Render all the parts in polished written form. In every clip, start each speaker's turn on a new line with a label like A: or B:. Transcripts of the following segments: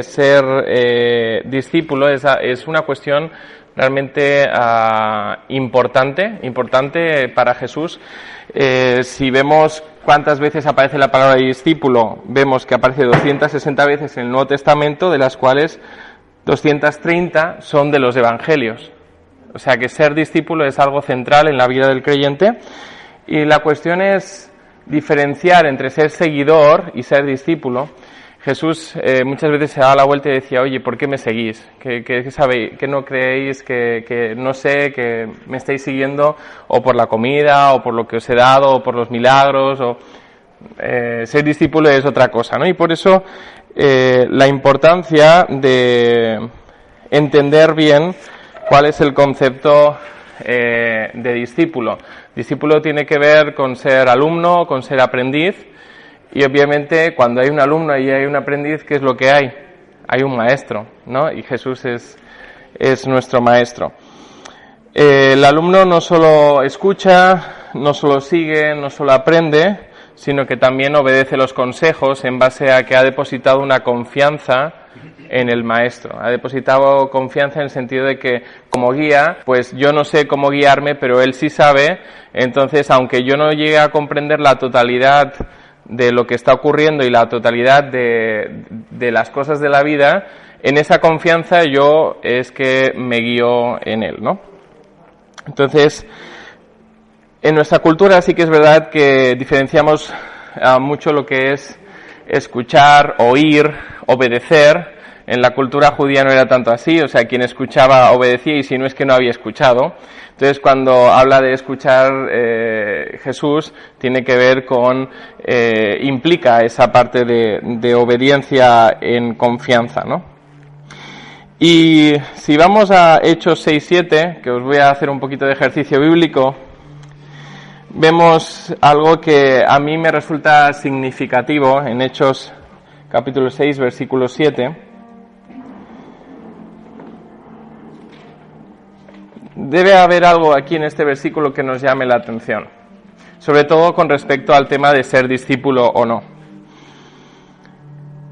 A: Ser discípulo es una cuestión realmente importante para Jesús. Si vemos cuántas veces aparece la palabra discípulo, vemos que aparece 260 veces en el Nuevo Testamento, de las cuales 230 son de los evangelios. O sea que ser discípulo es algo central en la vida del creyente, y la cuestión es diferenciar entre ser seguidor y ser discípulo. Jesús muchas veces se daba la vuelta y decía: oye, ¿por qué me seguís? ¿Qué sabéis? ¿Que no creéis? ¿Que no sé? ¿Que me estáis siguiendo o por la comida, o por lo que os he dado, o por los milagros? Ser discípulo es otra cosa, ¿no? Y por eso la importancia de entender bien cuál es el concepto de discípulo. Discípulo tiene que ver con ser alumno, con ser aprendiz. Y obviamente cuando hay un alumno y hay un aprendiz, ¿qué es lo que hay? Hay un maestro, ¿no? Y Jesús es nuestro maestro. El alumno no solo escucha, no solo sigue, no solo aprende, sino que también obedece los consejos en base a que ha depositado una confianza en el maestro. Ha depositado confianza en el sentido de que como guía, pues yo no sé cómo guiarme, pero él sí sabe. Entonces, aunque yo no llegue a comprender la totalidad de lo que está ocurriendo y la totalidad de las cosas de la vida, en esa confianza yo es que me guío en él, ¿no? Entonces, en nuestra cultura sí que es verdad que diferenciamos mucho lo que es escuchar, oír, obedecer. En la cultura judía no era tanto así, o sea, quien escuchaba obedecía, y si no es que no había escuchado. Entonces, cuando habla de escuchar Jesús, tiene que ver con, implica esa parte de obediencia en confianza, ¿no? Y si vamos a Hechos 6-7, que os voy a hacer un poquito de ejercicio bíblico, vemos algo que a mí me resulta significativo en Hechos capítulo 6, versículo 7. Debe haber algo aquí en este versículo que nos llame la atención, sobre todo con respecto al tema de ser discípulo o no.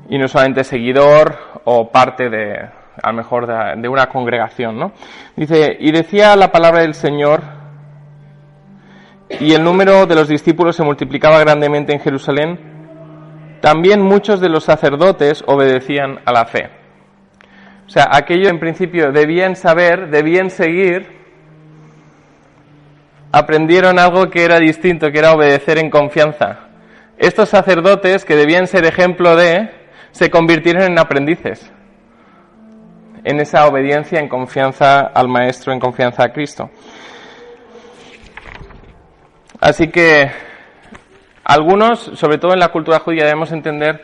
A: Y no solamente seguidor o parte a lo mejor de una congregación, ¿no? Dice: y decía la palabra del Señor, y el número de los discípulos se multiplicaba grandemente en Jerusalén. También muchos de los sacerdotes obedecían a la fe. O sea, aquello en principio debían saber, debían seguir, aprendieron algo que era distinto, que era obedecer en confianza. Estos sacerdotes, que debían ser ejemplo se convirtieron en aprendices, en esa obediencia en confianza al Maestro, en confianza a Cristo. Así que algunos, sobre todo en la cultura judía, debemos entender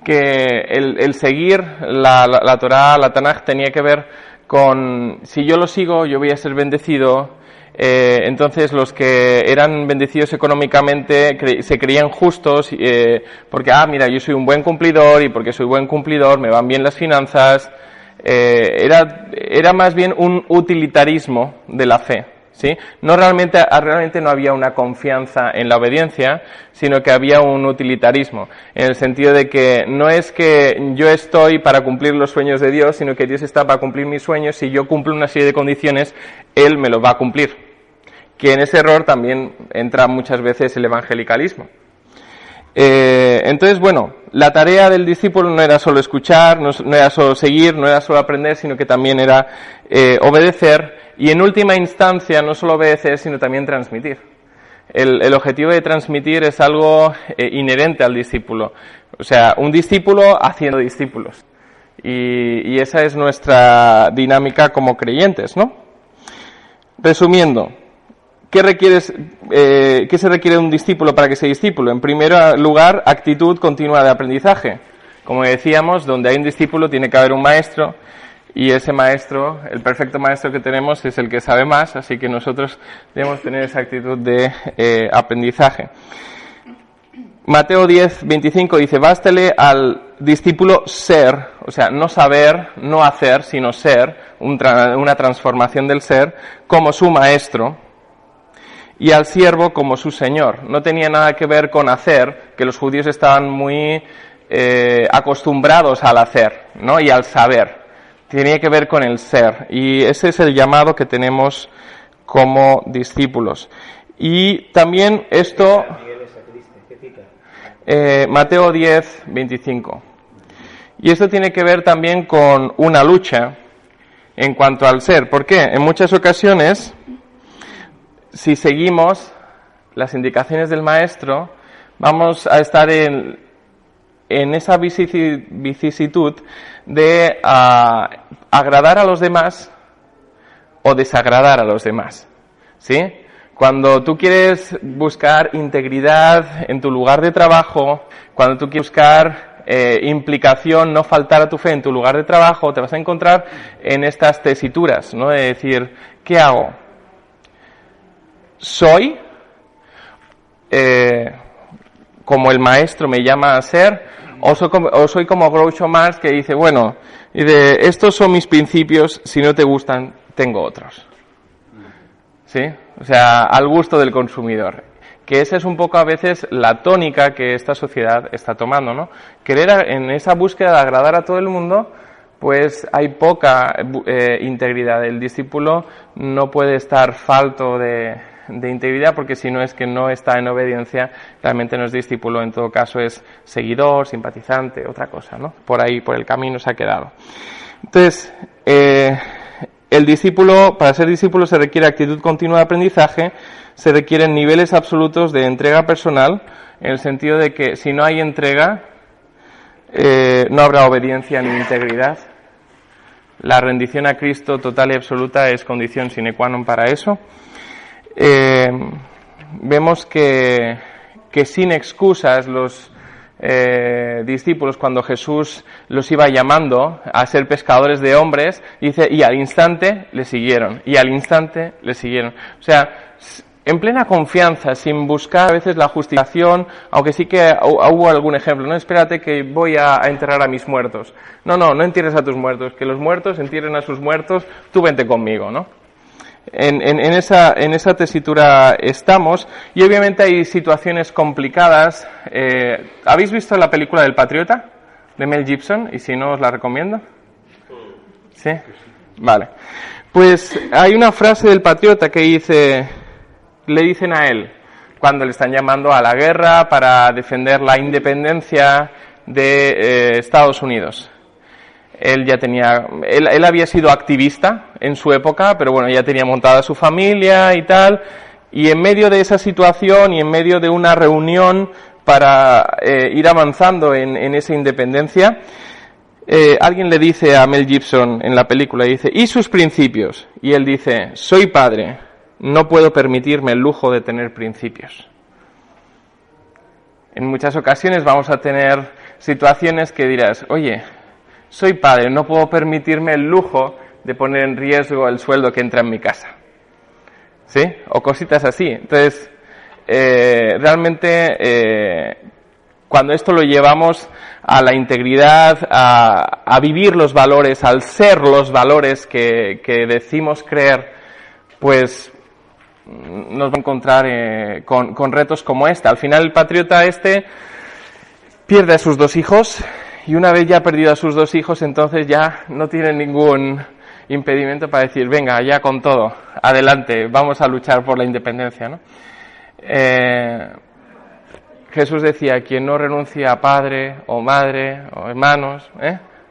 A: que el seguir la Torá, la Tanaj, tenía que ver con: si yo lo sigo, yo voy a ser bendecido. Entonces los que eran bendecidos económicamente se creían justos, porque mira, yo soy un buen cumplidor, y porque soy buen cumplidor me van bien las finanzas. Era más bien un utilitarismo de la fe, ¿sí? Realmente no había una confianza en la obediencia, sino que había un utilitarismo, en el sentido de que no es que yo estoy para cumplir los sueños de Dios, sino que Dios está para cumplir mis sueños. Si yo cumplo una serie de condiciones, Él me lo va a cumplir. Que en ese error también entra muchas veces el evangelicalismo. Entonces, bueno, la tarea del discípulo no era solo escuchar, no era solo seguir, no era solo aprender, sino que también era obedecer, y en última instancia no solo obedecer, sino también transmitir. El objetivo de transmitir es algo inherente al discípulo, o sea, un discípulo haciendo discípulos, y esa es nuestra dinámica como creyentes, ¿no? Resumiendo, ¿qué se requiere de un discípulo para que sea discípulo? En primer lugar, actitud continua de aprendizaje. Como decíamos, donde hay un discípulo tiene que haber un maestro, y ese maestro, el perfecto maestro que tenemos, es el que sabe más, así que nosotros debemos tener esa actitud de aprendizaje. Mateo 10:25 dice: bástele al discípulo ser, o sea, no saber, no hacer, sino ser, una transformación del ser, como su maestro, y al siervo como su señor. No tenía nada que ver con hacer, que los judíos estaban muy acostumbrados al hacer, ¿no? Y al saber. Tiene que ver con el ser. Y ese es el llamado que tenemos como discípulos. Y también esto, Mateo 10, 25. Y esto tiene que ver también con una lucha en cuanto al ser. ¿Por qué? En muchas ocasiones, si seguimos las indicaciones del Maestro, vamos a estar en esa vicisitud de agradar a los demás o desagradar a los demás. ¿Sí? Cuando tú quieres buscar integridad en tu lugar de trabajo, cuando tú quieres buscar implicación, no faltar a tu fe en tu lugar de trabajo, te vas a encontrar en estas tesituras, ¿no? De decir, ¿qué hago? ¿Soy como el Maestro me llama a ser? ¿O soy como Groucho Marx que dice, bueno, estos son mis principios, si no te gustan, tengo otros? ¿Sí? O sea, al gusto del consumidor. Que esa es un poco a veces la tónica que esta sociedad está tomando, ¿no? Querer en esa búsqueda de agradar a todo el mundo, pues hay poca integridad. El discípulo no puede estar falto de integridad, porque si no es que no está en obediencia, realmente no es discípulo, en todo caso es seguidor, simpatizante, otra cosa, ¿no? Por ahí, por el camino se ha quedado. Entonces, el discípulo, para ser discípulo se requiere actitud continua de aprendizaje, se requieren niveles absolutos de entrega personal, en el sentido de que si no hay entrega, no habrá obediencia ni integridad. La rendición a Cristo total y absoluta es condición sine qua non para eso. Vemos que sin excusas los discípulos, cuando Jesús los iba llamando a ser pescadores de hombres, dice, y al instante le siguieron, y al instante le siguieron. O sea, en plena confianza, sin buscar a veces la justificación, aunque sí que hubo algún ejemplo, no, espérate que voy a enterrar a mis muertos. No entierres a tus muertos, que los muertos entierren a sus muertos, tú vente conmigo, ¿no? En esa tesitura estamos, y obviamente hay situaciones complicadas. ¿Habéis visto la película del Patriota de Mel Gibson? Y si no, os la recomiendo. ¿Sí? Vale. Pues hay una frase del Patriota que dice, le dicen a él, cuando le están llamando a la guerra para defender la independencia de Estados Unidos. Él había sido activista en su época, pero bueno, ya tenía montada su familia y tal, y en medio de esa situación y en medio de una reunión para ir avanzando en esa independencia, alguien le dice a Mel Gibson en la película, dice, ¿y sus principios? Y él dice, soy padre, no puedo permitirme el lujo de tener principios. En muchas ocasiones vamos a tener situaciones que dirás, oye, soy padre, no puedo permitirme el lujo de poner en riesgo el sueldo que entra en mi casa. ¿Sí? O cositas así. Entonces, realmente, cuando esto lo llevamos a la integridad, a vivir los valores, al ser los valores que decimos creer, pues nos va a encontrar con retos como este. Al final el patriota pierde a sus 2 hijos, y una vez ya perdido a sus 2 hijos, entonces ya no tiene ningún impedimento para decir, venga, ya con todo, adelante, vamos a luchar por la independencia, ¿no? Jesús decía, quien no renuncia a padre o madre o hermanos,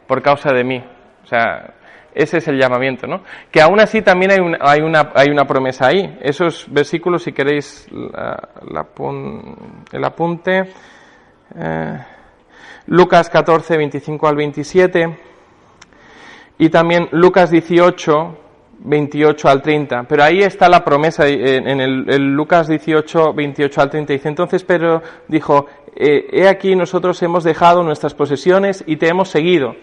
A: por causa de mí. O sea, ese es el llamamiento, ¿no? Que aún así también hay una promesa ahí. Esos versículos, si queréis el apunte, Lucas 14, 25 al 27, y también Lucas 18, 28 al 30. Pero ahí está la promesa, en el Lucas 18, 28 al 30. Dice, entonces Pedro dijo, he aquí nosotros hemos dejado nuestras posesiones y te hemos seguido.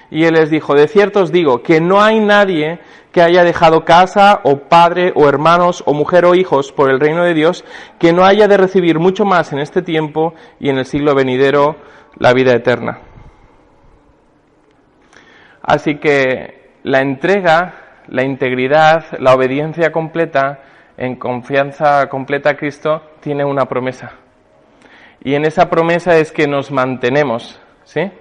A: Y él les dijo, de cierto os digo, que no hay nadie que haya dejado casa, o padre, o hermanos, o mujer, o hijos, por el reino de Dios, que no haya de recibir mucho más en este tiempo y en el siglo venidero la vida eterna. Así que la entrega, la integridad, la obediencia completa, en confianza completa a Cristo, tiene una promesa. Y en esa promesa es que nos mantenemos ¿sí?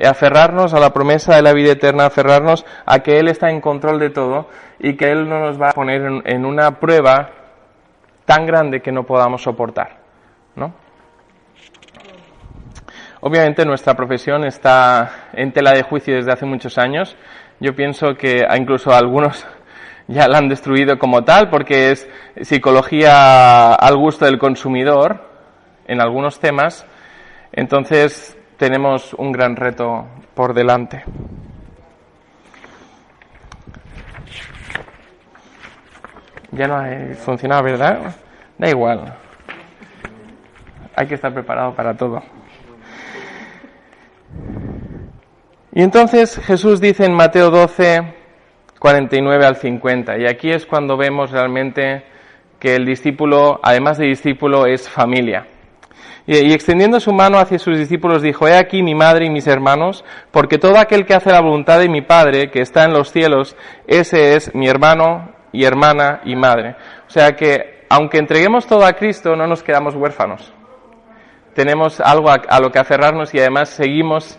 A: Aferrarnos a la promesa de la vida eterna, aferrarnos a que Él está en control de todo y que Él no nos va a poner en una prueba tan grande que no podamos soportar, ¿no? Obviamente nuestra profesión está en tela de juicio desde hace muchos años. Yo pienso que incluso algunos ya la han destruido como tal, porque es psicología al gusto del consumidor en algunos temas. Entonces tenemos un gran reto por delante. Ya no ha funcionado, ¿verdad? Da igual. Hay que estar preparado para todo. Y entonces Jesús dice en Mateo 12, 49 al 50, y aquí es cuando vemos realmente que el discípulo, además de discípulo, es familia. Y extendiendo su mano hacia sus discípulos dijo: He aquí mi madre y mis hermanos, porque todo aquel que hace la voluntad de mi Padre, que está en los cielos, ese es mi hermano y hermana y madre. O sea que, aunque entreguemos todo a Cristo, no nos quedamos huérfanos. Tenemos algo a lo que aferrarnos y además seguimos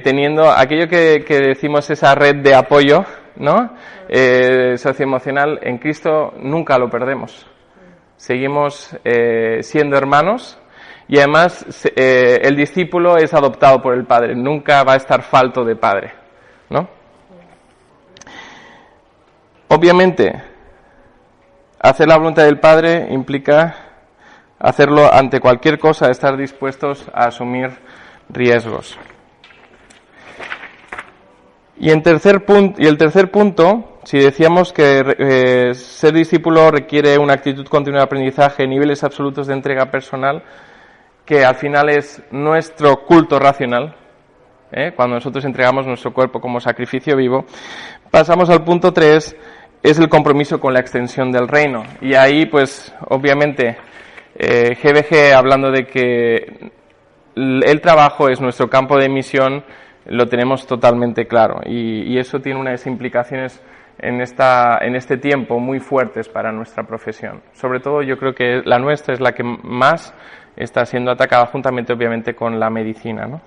A: teniendo aquello que decimos, esa red de apoyo, ¿no? Socioemocional. En Cristo nunca lo perdemos. Seguimos siendo hermanos y además el discípulo es adoptado por el Padre. Nunca va a estar falto de Padre, ¿no? Obviamente, hacer la voluntad del Padre implica hacerlo ante cualquier cosa, estar dispuestos a asumir riesgos. Y el tercer punto, si decíamos que ser discípulo requiere una actitud continua de aprendizaje, niveles absolutos de entrega personal, que al final es nuestro culto racional, cuando nosotros entregamos nuestro cuerpo como sacrificio vivo, pasamos al punto 3, es el compromiso con la extensión del reino. Y ahí, pues, obviamente, GBG, hablando de que el trabajo es nuestro campo de misión, lo tenemos totalmente claro, y eso tiene unas implicaciones en este tiempo muy fuertes para nuestra profesión. Sobre todo yo creo que la nuestra es la que más está siendo atacada, juntamente obviamente con la medicina, ¿no?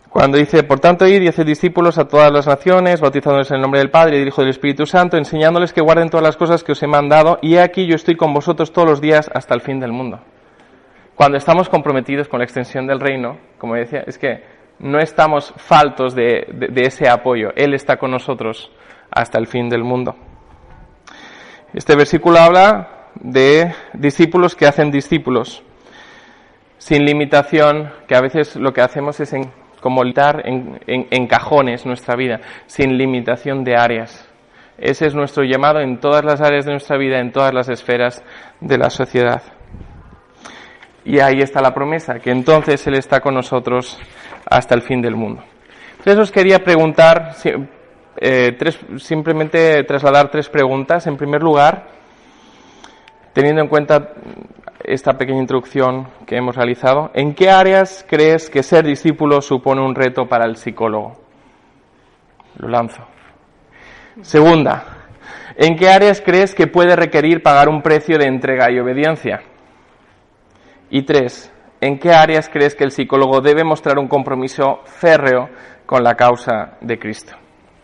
A: Cuando dice: por tanto, id y haced discípulos a todas las naciones, bautizándoles en el nombre del Padre y del Hijo y del Espíritu Santo, enseñándoles que guarden todas las cosas que os he mandado, y he aquí yo estoy con vosotros todos los días hasta el fin del mundo. Cuando estamos comprometidos con la extensión del reino, como decía, es que no estamos faltos de ese apoyo. Él está con nosotros hasta el fin del mundo. Este versículo habla de discípulos que hacen discípulos, sin limitación, que a veces lo que hacemos es como litar en cajones nuestra vida, sin limitación de áreas. Ese es nuestro llamado en todas las áreas de nuestra vida, en todas las esferas de la sociedad. Y ahí está la promesa, que entonces Él está con nosotros hasta el fin del mundo. Entonces os quería preguntar, simplemente trasladar 3 preguntas. En primer lugar, teniendo en cuenta esta pequeña introducción que hemos realizado, ¿en qué áreas crees que ser discípulo supone un reto para el psicólogo? Lo lanzo. Segunda, ¿en qué áreas crees que puede requerir pagar un precio de entrega y obediencia? Y 3, ¿en qué áreas crees que el psicólogo debe mostrar un compromiso férreo con la causa de Cristo?